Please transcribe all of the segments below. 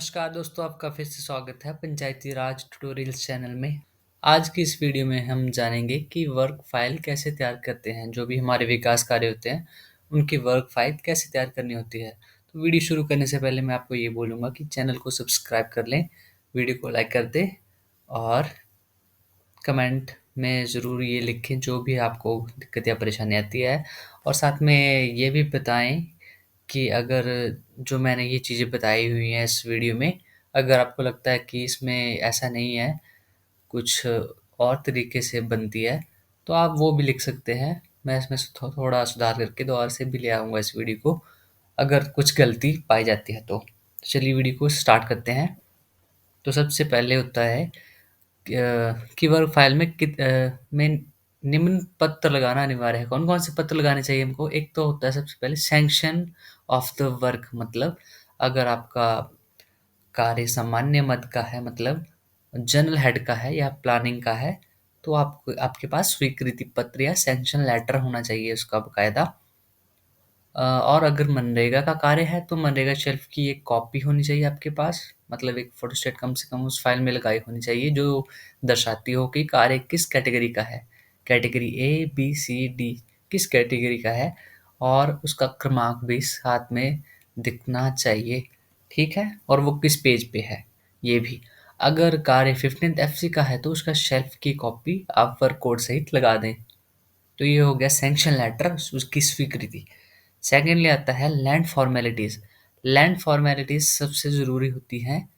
नमस्कार दोस्तों, आपका फिर से स्वागत है पंचायती राज ट्यूटोरियल्स चैनल में। आज की इस वीडियो में हम जानेंगे कि वर्क फाइल कैसे तैयार करते हैं। जो भी हमारे विकास कार्य होते हैं उनकी वर्क फाइल कैसे तैयार करनी होती है। तो वीडियो शुरू करने से पहले मैं आपको ये बोलूँगा कि चैनल को सब्सक्राइब कर लें, वीडियो को लाइक कर दें और कमेंट में ज़रूर ये लिखें जो भी आपको दिक्कत या परेशानी आती है। और साथ में ये भी बताएं कि अगर जो मैंने ये चीज़ें बताई हुई हैं इस वीडियो में, अगर आपको लगता है कि इसमें ऐसा नहीं है, कुछ और तरीके से बनती है, तो आप वो भी लिख सकते हैं। मैं इसमें थोड़ा सुधार करके दोबारा से भी ले आऊँगा इस वीडियो को, अगर कुछ गलती पाई जाती है तो। चलिए वीडियो को स्टार्ट करते हैं। तो सबसे पहले होता है कि वर्क फाइल में निम्न पत्र लगाना अनिवार्य है। कौन-कौन से पत्र लगाने चाहिए हमको? एक तो होता है सबसे पहले सैंक्शन ऑफ द वर्क, मतलब अगर आपका कार्य सामान्य मद का है, मतलब जनरल हेड का है या प्लानिंग का है, तो आपके पास स्वीकृति पत्र या सैंक्शन लेटर होना चाहिए उसका बकायदा। और अगर मनरेगा का कार्य है तो मनरेगा शेल्फ की एक कॉपी होनी चाहिए आपके पास, मतलब एक फोटोस्टेट कम से कम उस फाइल में लगाई होनी चाहिए जो दर्शाती हो कि कार्य किस कैटेगरी का है, category A B C D किस कैटेगरी का है, और उसका क्रमांक भी साथ में दिखना चाहिए। ठीक है, और वो किस पेज पे है ये भी। अगर कार्य 15th FC का है तो उसका शेल्फ की कॉपी आप वर्क कोड सहित लगा दें। तो ये हो गया सैंक्शन लेटर, उसकी स्वीकृति। सेकेंडली आता है लैंड फॉर्मेलिटीज़। लैंड फॉर्मेलिटीज़ सबसे ज़रूरी होती हैं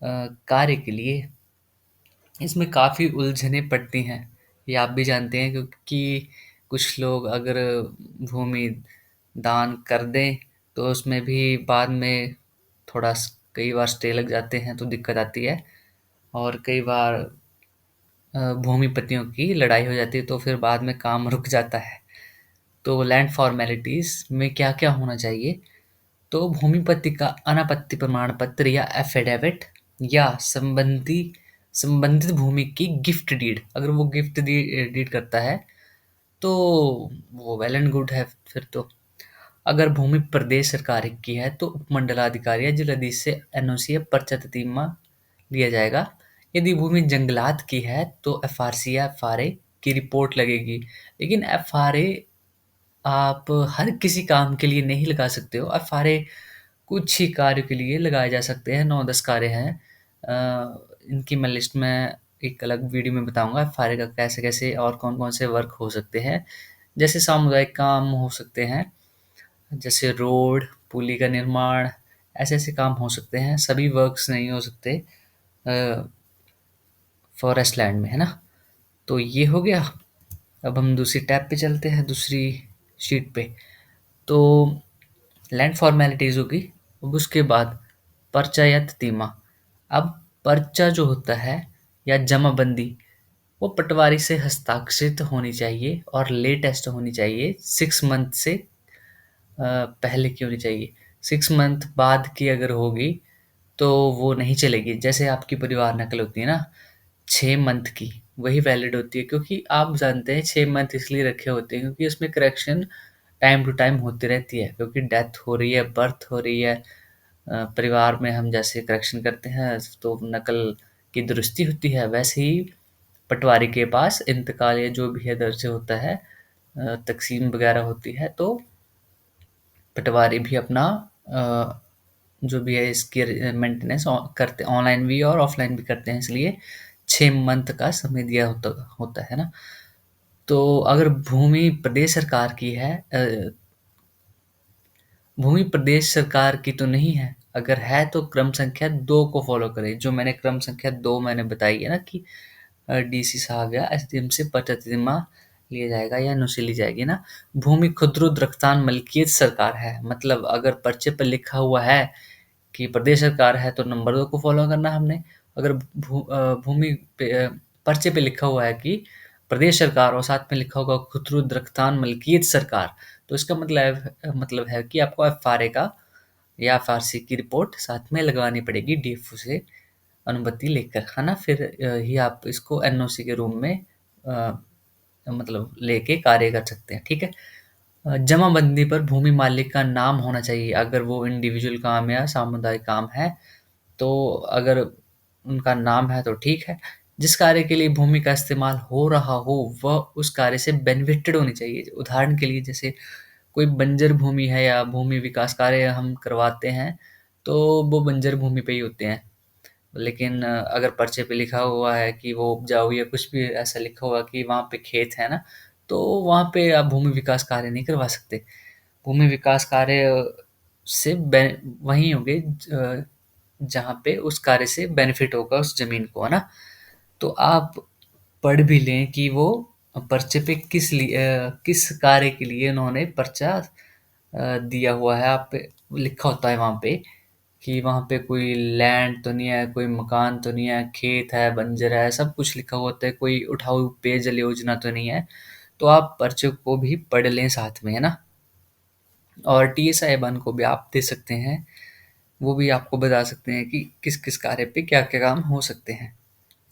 कार्य के लिए। इसमें काफ़ी उलझनें पड़ती हैं, ये आप भी जानते हैं, क्योंकि कुछ लोग अगर भूमि दान कर दें तो उसमें भी बाद में कई बार स्टे लग जाते हैं तो दिक्कत आती है। और कई बार भूमिपतियों की लड़ाई हो जाती है तो फिर बाद में काम रुक जाता है। तो लैंड फॉर्मेलिटीज़ में क्या-क्या होना चाहिए? तो भूमिपति का अनापत्ति प्रमाण पत्र या एफिडेविट, या संबंधित भूमि की गिफ्ट डीड। अगर वो गिफ्ट डीड करता है तो वो वेल एंड गुड है फिर तो। अगर भूमि प्रदेश सरकार की है तो उपमंडलाधिकारी या जिलाधीश से एनओसी या पर्चा ततीमा लिया जाएगा। यदि भूमि जंगलात की है तो एफआरसी या एफआरए की रिपोर्ट लगेगी। लेकिन एफआरए आप हर किसी काम के लिए नहीं लगा सकते हो। एफआरए कुछ ही कार्य के लिए लगाए जा सकते हैं, 9-10 कार्य हैं। इनकी मैं लिस्ट में एक अलग वीडियो में बताऊँगा एफआरए का कैसे-कैसे और कौन-कौन से वर्क हो सकते हैं। जैसे सामुदायिक काम हो सकते हैं, जैसे रोड, पुली का निर्माण, ऐसे-ऐसे काम हो सकते हैं। सभी वर्क्स नहीं हो सकते फॉरेस्ट लैंड में, है ना? तो ये हो गया। अब हम दूसरी टैब पे चलते हैं, दूसरी शीट पे। तो लैंड फॉर्मेलिटीज़ होगी। अब उसके बाद पर्चा या ततीमा। अब पर्चा जो होता है या जमाबंदी, वो पटवारी से हस्ताक्षरित होनी चाहिए और लेटेस्ट होनी चाहिए। 6 मंथ से पहले की होनी चाहिए। 6 मंथ बाद की अगर होगी तो वो नहीं चलेगी। जैसे आपकी परिवार नकल होती है ना, 6 मंथ की, वही वैलिड होती है। क्योंकि आप जानते हैं 6 मंथ इसलिए रखे होते हैं क्योंकि उसमें करेक्शन टाइम टू टाइम होती रहती है, क्योंकि डेथ हो रही है, बर्थ हो रही है। परिवार में हम जैसे करेक्शन करते हैं तो नकल की दुरुस्ती होती है, वैसे ही पटवारी के पास इंतकाल या जो भी है दर्ज होता है, तक़सीम वगैरह होती है, तो पटवारी भी अपना जो भी है इसकी मेंटेनेंस करते, ऑनलाइन भी और ऑफलाइन भी करते हैं, इसलिए 6 मंथ का समय दिया होता होता है ना। तो अगर भूमि प्रदेश सरकार की है, भूमि प्रदेश सरकार की तो नहीं है। अगर है तो क्रम संख्या 2 को फॉलो करें। जो मैंने क्रम संख्या 2 मैंने बताई है ना कि डीसी साहब या एसडीएम से पट्टिमा लिया जाएगा या एनओसी ली जाएगी ना। भूमि खुदरुद रफ्तान मलकियत सरकार है, मतलब अगर पर्चे पर लिखा हुआ है कि प्रदेश सरकार है तो नंबर 2 को फॉलो करना है हमने। अगर भूमि पे पर्चे पे लिखा हुआ है कि प्रदेश सरकार और साथ में लिखा होगा खुदरुद रफ्तान मलकियत सरकार, तो इसका मतलब है कि आपको एफआरए का या एफआरसी की रिपोर्ट साथ में लगवानी पड़ेगी डीएफओ से अनुमति लेकर, है ना? फिर ही आप इसको एनओसी के रूम में मतलब लेके कार्य कर सकते हैं, ठीक है? जमाबंदी पर भूमि मालिक का नाम होना चाहिए, अगर वो इंडिविजुअल काम या सामुदायिक काम है तो अगर उनका नाम है तो ठीक है। जिस कार्य के लिए भूमि का इस्तेमाल हो रहा हो वह उस कार्य से बेनिफिटेड होनी चाहिए। उदाहरण के लिए जैसे कोई बंजर भूमि है या भूमि विकास कार्य हम करवाते हैं तो वो बंजर भूमि पे ही होते हैं। लेकिन अगर पर्चे पे लिखा हुआ है कि वो उपजाऊ या कुछ भी ऐसा लिखा हुआ कि वहाँ पे खेत है ना, तो वहाँ पे आप भूमि विकास कार्य नहीं करवा सकते। भूमि विकास कार्य से वहीं होंगे जहाँ पे उस कार्य से बेनिफिट होगा उस जमीन को, है ना। तो आप पढ़ भी लें कि वो पर्चे पे किस कार्य के लिए उन्होंने पर्चा दिया हुआ है। आप पे लिखा होता है वहाँ पे कि वहाँ पे कोई लैंड तो नहीं है, कोई मकान तो नहीं है, खेत है, बंजर है, सब कुछ लिखा हुआ होता है, कोई उठाऊ पेयजल योजना तो नहीं है। तो आप पर्चे को भी पढ़ लें साथ में, है ना। और टीए साहिबान को भी आप दे सकते हैं, वो भी आपको बता सकते हैं कि किस किस कार्य पे क्या क्या काम हो सकते हैं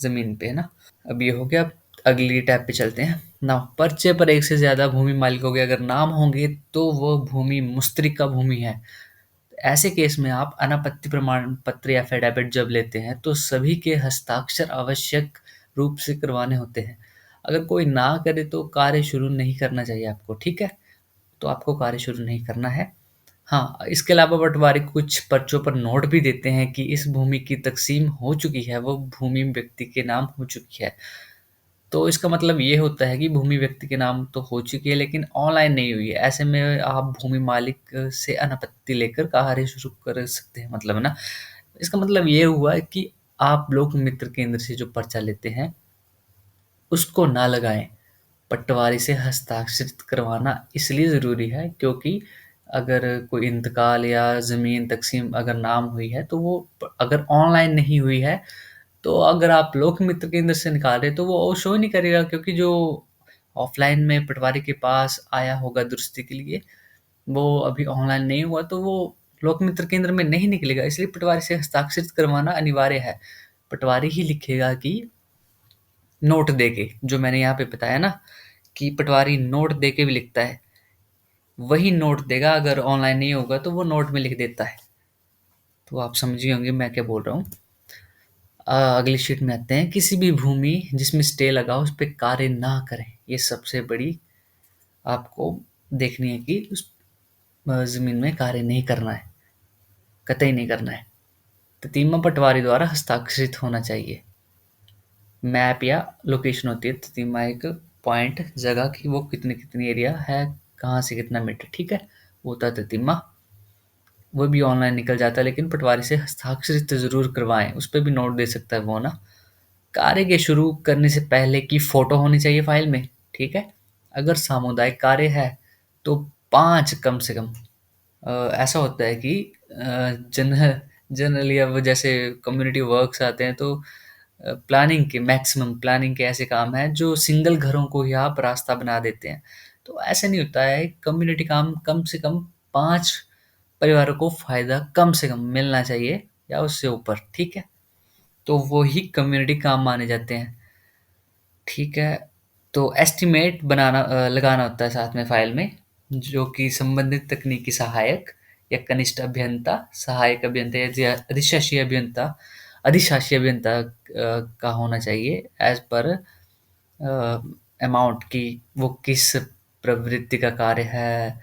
जमीन पे, है ना। अब ये हो गया। अब अगली टैब पे चलते हैं ना। पर्चे पर एक से ज्यादा भूमि मालिकों के अगर नाम होंगे तो वह भूमि मुस्तरिका भूमि है। ऐसे केस में आप अनापत्ति प्रमाण पत्र या एफिडेविट जब लेते हैं तो सभी के हस्ताक्षर आवश्यक रूप से करवाने होते हैं। अगर कोई ना करे तो कार्य शुरू नहीं करना चाहिए आपको, ठीक है। तो आपको कार्य शुरू नहीं करना है। हाँ, इसके अलावा पटवारी कुछ पर्चों पर नोट भी देते हैं कि इस भूमि की तकसीम हो चुकी है, वो भूमि व्यक्ति के नाम हो चुकी है। तो इसका मतलब ये होता है कि भूमि व्यक्ति के नाम तो हो चुकी है लेकिन ऑनलाइन नहीं हुई है। ऐसे में आप भूमि मालिक से अनापत्ति लेकर कार्य शुरू कर सकते हैं, मतलब, है ना। इसका मतलब ये हुआ कि आप लोक मित्र केंद्र से जो पर्चा लेते हैं उसको ना लगाएं। पटवारी से हस्ताक्षरित करवाना इसलिए ज़रूरी है क्योंकि अगर कोई इंतकाल या ज़मीन तकसीम अगर नाम हुई है तो वो अगर ऑनलाइन नहीं हुई है तो अगर आप लोक मित्र केंद्र से निकाल रहे तो वो शो ही नहीं करेगा, क्योंकि जो ऑफलाइन में पटवारी के पास आया होगा दुरुस्ती के लिए वो अभी ऑनलाइन नहीं हुआ तो वो लोक मित्र केंद्र में नहीं निकलेगा। इसलिए पटवारी से हस्ताक्षरित करवाना अनिवार्य है। पटवारी ही लिखेगा कि नोट देके, जो मैंने यहाँ पे बताया ना कि पटवारी नोट देके भी लिखता है, वही नोट देगा। अगर ऑनलाइन नहीं होगा तो वो नोट में लिख देता है। तो आप समझिए होंगे मैं क्या बोल रहा हूँ। अगली शीट में आते हैं। किसी भी भूमि जिसमें स्टे लगा उस पे कार्य ना करें। ये सबसे बड़ी आपको देखनी है कि उस जमीन में कार्य नहीं करना है, कतई नहीं करना है। ततीमा पटवारी द्वारा हस्ताक्षरित होना चाहिए। मैप या लोकेशन होती है ततीमा, एक पॉइंट जगह की वो कितनी कितनी एरिया है, कहाँ से कितना मीटर, ठीक है, वो होता है ततीमा। वो भी ऑनलाइन निकल जाता है लेकिन पटवारी से हस्ताक्षरित ज़रूर करवाएं, उस पर भी नोट दे सकता है वो ना। कार्य के शुरू करने से पहले की फोटो होनी चाहिए फाइल में, ठीक है। अगर सामुदायिक कार्य है तो 5 कम से कम। ऐसा होता है कि जनरली अब जैसे कम्युनिटी वर्क्स आते हैं तो प्लानिंग के मैक्सिमम प्लानिंग के ऐसे काम हैं जो सिंगल घरों को ही आप रास्ता बना देते हैं। तो ऐसे नहीं होता है। कम्युनिटी काम कम से कम 5 परिवारों को फ़ायदा कम से कम मिलना चाहिए या उससे ऊपर, ठीक है। तो वो ही कम्युनिटी काम माने जाते हैं, ठीक है। तो एस्टिमेट लगाना होता है साथ में फाइल में, जो कि संबंधित तकनीकी सहायक या कनिष्ठ अभियंता, सहायक अभियंता या अधिशासी अभियंता का होना चाहिए एज पर अमाउंट की वो किस प्रवृत्ति का कार्य है,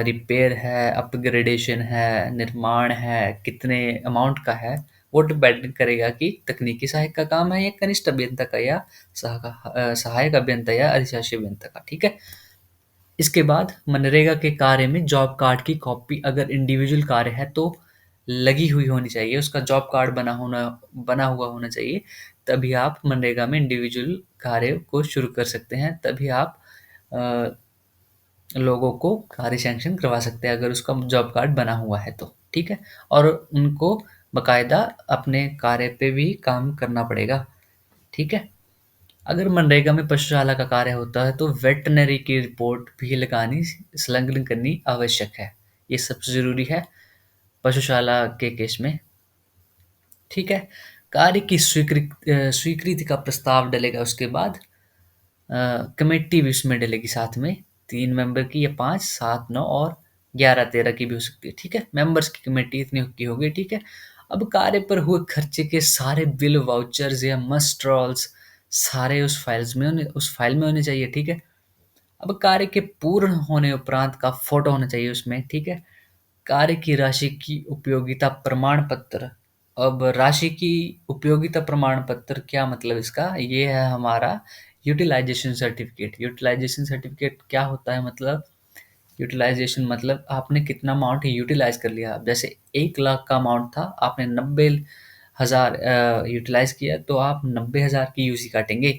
रिपेयर है, अपग्रेडेशन है, निर्माण है, कितने अमाउंट का है। वो डिपेंड करेगा कि तकनीकी सहायक का काम है या कनिष्ठ अभियंता का या सहायक अभियंता या अधिशासी अभियंता का, ठीक है। इसके बाद मनरेगा के कार्य में जॉब कार्ड की कॉपी अगर इंडिविजुअल कार्य है तो लगी हुई होनी चाहिए, उसका जॉब कार्ड बना हुआ होना चाहिए। तभी आप मनरेगा में इंडिविजुअल कार्य को शुरू कर सकते हैं, तभी आप अ, लोगों को कार्य सैंक्शन करवा सकते हैं अगर उसका जॉब कार्ड बना हुआ है तो, ठीक है। और उनको बकायदा अपने कार्य पे भी काम करना पड़ेगा, ठीक है। अगर मनरेगा में पशुशाला का कार्य होता है तो वेटनरी की रिपोर्ट भी लगानी संलग्न करनी आवश्यक है। ये सबसे ज़रूरी है पशुशाला के केस में, ठीक है। कार्य की स्वीकृति का प्रस्ताव डलेगा, उसके बाद कमेटी भी उसमें डलेगी साथ में, 3 मेंबर की या 5, 7, 9 और 11-13 की भी हो सकती है, ठीक है। मेंबर्स की कमेटी इतनी की होगी, ठीक है। अब कार्य पर हुए खर्चे के सारे बिल, वाउचर्स या मस्ट रॉल्स सारे उस फाइल में होने चाहिए, ठीक है। अब कार्य के पूर्ण होने उपरांत का फोटो होना चाहिए उसमें, ठीक है। कार्य की राशि की उपयोगिता प्रमाण पत्र। अब राशि की उपयोगिता प्रमाण पत्र क्या मतलब इसका? ये है हमारा यूटिलाइजेशन सर्टिफिकेट। यूटिलाइजेशन सर्टिफिकेट क्या होता है? मतलब यूटिलाइजेशन मतलब आपने कितना अमाउंट यूटिलाइज कर लिया। अब जैसे 1 लाख का अमाउंट था, आपने 90,000 यूटिलाइज किया, तो आप 90,000 की यूसी काटेंगे।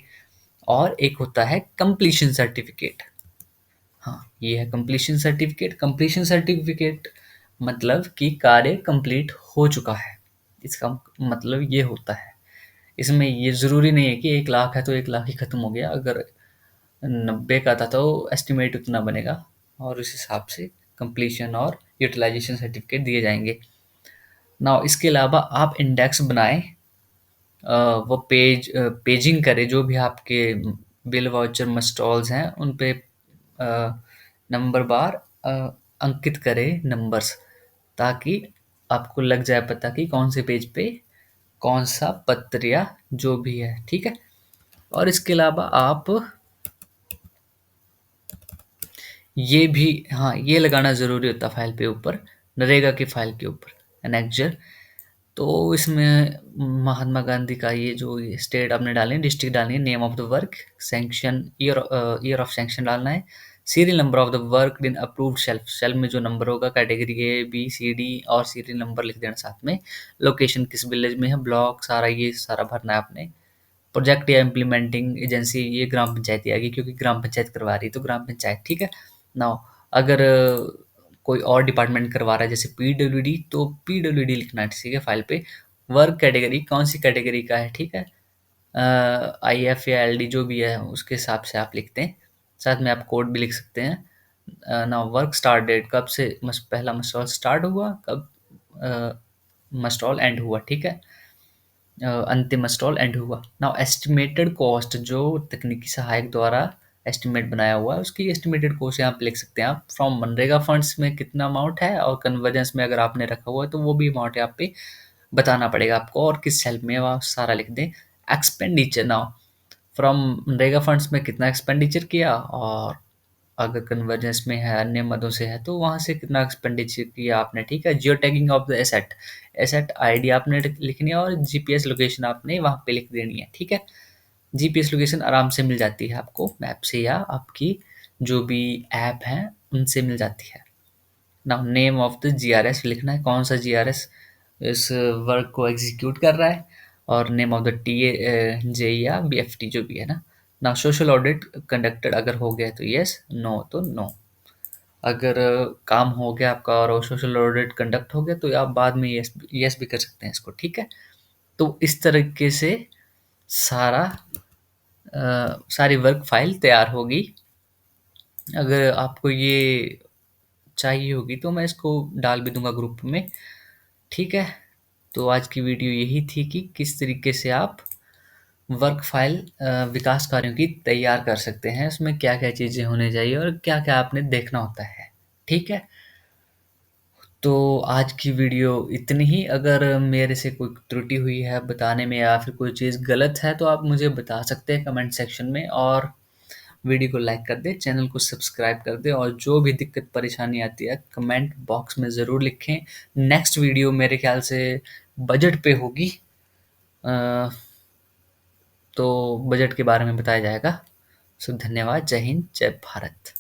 और एक होता है कंप्लीशन सर्टिफिकेट। हाँ, ये है कंप्लीशन सर्टिफिकेट। कंप्लीशन सर्टिफिकेट मतलब कि कार्य कंप्लीट हो चुका है, इसका मतलब ये होता है। इसमें ये ज़रूरी नहीं है कि 1 लाख है तो 1 लाख ही ख़त्म हो गया। अगर 90 का था तो एस्टिमेट उतना बनेगा और उस हिसाब से कंप्लीशन और यूटिलाइजेशन सर्टिफिकेट दिए जाएंगे। नाउ इसके अलावा आप इंडेक्स बनाएं, वो पेजिंग करें जो भी आपके बिल वाउचर मस्टॉल्स हैं उन पे नंबर बार अंकित करें नंबर्स, ताकि आपको लग जाए पता कि कौन से पेज पे कौन सा पत्र या जो भी है, ठीक है। और इसके अलावा आप ये भी, हाँ, ये लगाना ज़रूरी होता फाइल पे ऊपर, नरेगा की फाइल के ऊपर एनेक्जर। तो इसमें महात्मा गांधी का ये जो स्टेट आपने डाले, डिस्ट्रिक्ट डालनी है, name of the work, sanction, year of sanction डालना है, serial number of the work in approved shelf, shelf में जो नंबर होगा category A B C D, और सीरियल नंबर लिख देना साथ में, लोकेशन किस विलेज में है, ब्लॉक, सारा ये सारा भरना है आपने। प्रोजेक्ट या इम्प्लीमेंटिंग एजेंसी, ये ग्राम पंचायत ही आएगी क्योंकि ग्राम पंचायत करवा रही है तो ग्राम पंचायत, ठीक है। नाउ अगर कोई और डिपार्टमेंट करवा रहा है जैसे पीडब्ल्यूडी, तो पीडब्ल्यूडी लिखना है, ठीक है, फाइल पे। वर्क कैटेगरी कौन सी कैटेगरी का है, ठीक है, आई एफ या एल डी जो भी है उसके हिसाब से आप लिखते हैं। साथ में आप कोड भी लिख सकते हैं। ना वर्क स्टार्ट डेट, कब से पहला मस्टॉल स्टार्ट हुआ, कब मस्टॉल एंड हुआ, ठीक है, अंतिम स्टॉल एंड हुआ। नाउ एस्टिमेटेड कॉस्ट, जो तकनीकी सहायक द्वारा एस्टिमेट बनाया हुआ है उसकी एस्टिमेटेड कॉस्ट यहाँ पे लिख सकते हैं आप। फ्रॉम मनरेगा फंड्स में कितना अमाउंट है, और कन्वर्जेंस में अगर आपने रखा हुआ है तो वो भी अमाउंट यहाँ पे बताना पड़ेगा आपको, और किस सेल में वो सारा लिख दें। Expenditure, now from MNREGA funds में कितना एक्सपेंडिचर किया, और अगर कन्वर्जेंस में है, अन्य मदों से है, तो वहाँ से कितना एक्सपेंडिचर किया आपने, ठीक है। Geo tagging of the asset, asset ID आपने लिखनी है, और जीपीएस लोकेशन आपने वहाँ पे लिख देनी है, ठीक है। जीपीएस लोकेशन आराम से मिल जाती है आपको मैप से, या आपकी जो भी ऐप हैं उनसे मिल जाती है। Now name of the GRS लिखना है, कौन सा जीआरएस इस वर्क को एग्जीक्यूट कर रहा है, और name of the T A J या बीएफटी जो भी है ना। नाउ सोशल ऑडिट कंडक्टेड, अगर हो गया तो यस, नो तो नो। अगर काम हो गया आपका और सोशल ऑडिट कंडक्ट हो गया तो आप बाद में यस यस भी कर सकते हैं इसको, ठीक है। तो इस तरीके से सारा सारी वर्क फाइल तैयार होगी। अगर आपको ये चाहिए होगी तो मैं इसको डाल भी दूंगा ग्रुप में, ठीक है। तो आज की वीडियो यही थी कि किस तरीके से आप वर्क फाइल विकास कार्यों की तैयार कर सकते हैं, उसमें क्या क्या चीज़ें होनी चाहिए और क्या क्या आपने देखना होता है, ठीक है। तो आज की वीडियो इतनी ही। अगर मेरे से कोई त्रुटि हुई है बताने में या फिर कोई चीज़ गलत है तो आप मुझे बता सकते हैं कमेंट सेक्शन में, और वीडियो को लाइक कर दें, चैनल को सब्सक्राइब कर दें, और जो भी दिक्कत परेशानी आती है कमेंट बॉक्स में ज़रूर लिखें। नेक्स्ट वीडियो मेरे ख्याल से बजट पे होगी, अ, तो बजट के बारे में बताया जाएगा। सो धन्यवाद, जय हिंद, जय भारत।